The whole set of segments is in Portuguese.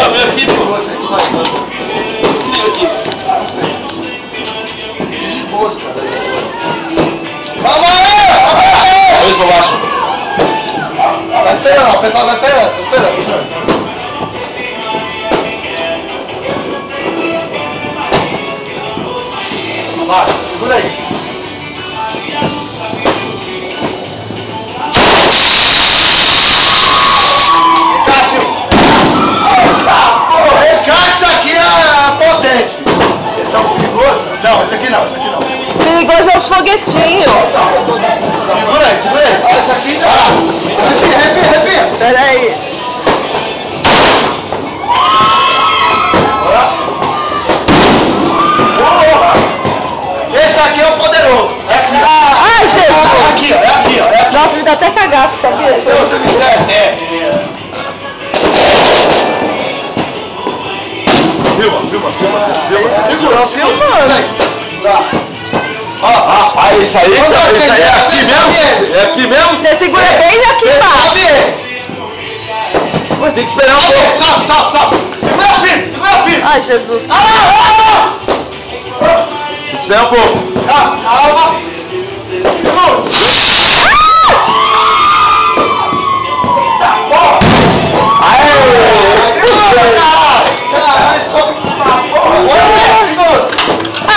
ó, vem aqui, pô. Aqui. Vamos aí! Dois pra baixo. Tá esperando, pessoal, tá esperando. Vai, segura aí. Recate aqui é potente. Esse é o perigoso? Não, esse aqui não. Perigoso é os foguetinhos. Segura aí. Olha, esse aqui já. Arrepia. Pera aí. Esse aqui é o poderoso. Ai, Jesus. É aqui, ó. Nossa, me dá até cagaço, sabia? Filma. Filmando. Ah, isso aí é aqui mesmo? É aqui mesmo? Você segura bem aqui embaixo. Mas tem que esperar um pouco. Sobe. Segura firme. Ai, Jesus. Tem que esperar um pouco. Calma.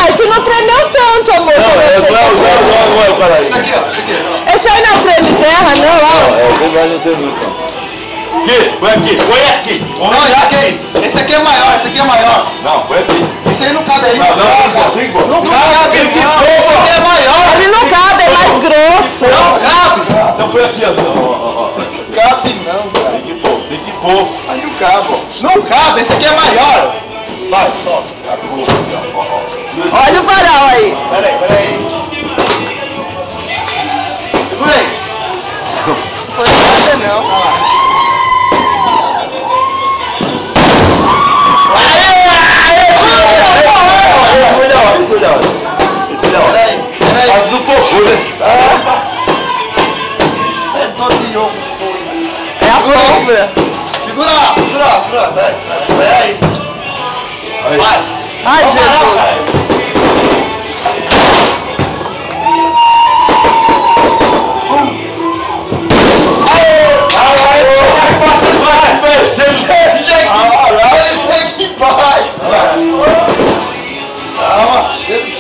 Esse não tremeu tanto, amor. Não, peraí. Aqui, ó. Esse aí não treme terra, não, ó. É, o lugar não tem muito, não. Põe aqui. Não, já aqui. Esse aqui é maior. Não, põe aqui. Esse aí não cabe aí. Não cabe. Não cabe. Esse aqui é maior. Ele não cabe, é mais grosso. Não cabe. Então põe aqui, ó. Cabe não, cara. Tem que pôr. Aí o cabo. Não cabe, esse aqui é maior. Vai, sobe. Olha o varal aí. Peraí. Segura aí. Não foi nada, não. Cuidado. Peraí. Faz do pouco, né? É todo É a pólvora. Segura lá. Peraí. Vai. Ai, Vamos parar, Jesus. cara.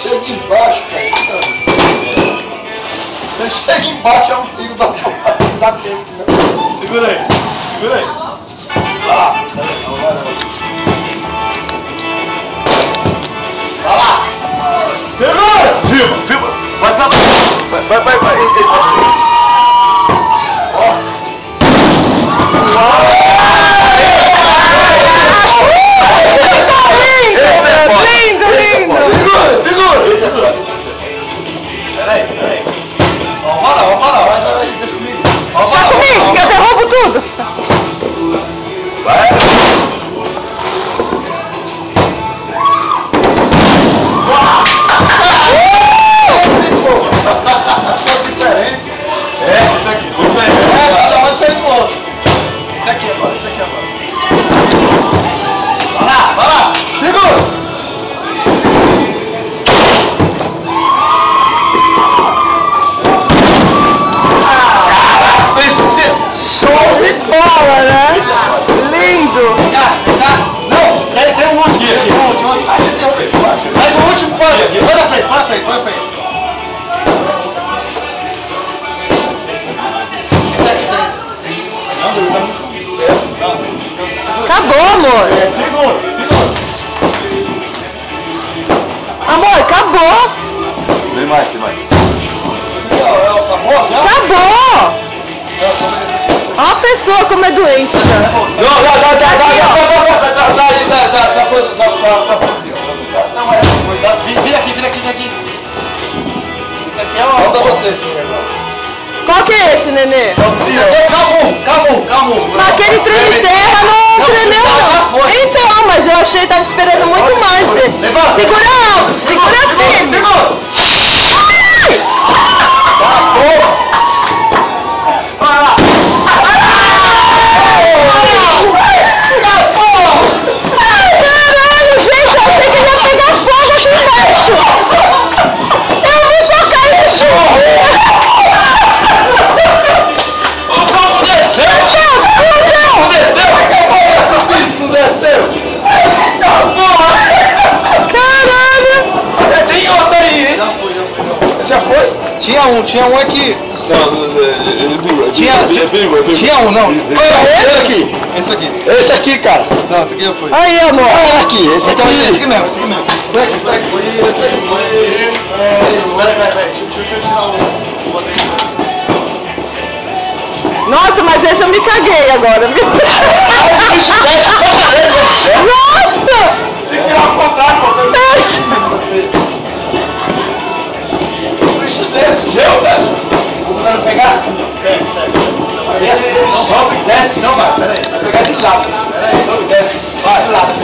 Chega embaixo, cara. Chega embaixo, é um tiro da frente. Segura aí. Vai lá. Segura! Filma. Vai pra lá. Vai. Lindo. Segura. Peraí. Vamos lá. Vai, deixa comigo. Deixa comigo, que eu derrubo tudo. Vai. Diferente. Isso aqui. Cada um diferente do outro. Esse aqui agora. Vai lá. Segura. Show de bola, né? Lindo. Não, tem um último aqui. Mas o último põe na frente. Acabou, amor. Segura. Amor, acabou. Tem mais. Acabou já? Acabou. Olha a pessoa como é doente já. Vira aqui. Esse aqui é o... Falta você, Qual que é esse, nenê? Esse aqui é o Camu. Mas aquele treme terra não tremeu, não. Então, mas eu achei que tava esperando muito mais. Levanta. Segura alto, segura firme. Ai! Vai lá. Tinha um aqui. Não, Tinha um, não. Esse aqui. Esse aqui. Esse aqui, cara. Não, esse aqui já foi. Aí, amor. Olha aqui, esse Então, esse aqui. aqui mesmo, esse aqui mesmo. Vai. Deixa eu tirar o... Nossa, mas esse eu me caguei agora, viu? Nossa! Tem que tirar o contrato, o bicho desceu, velho. Vou mandar pegar? Desce, não, sobe, desce. Não, vai, peraí. Vai pegar de lado. Peraí, sobe, desce. Vai, de lado.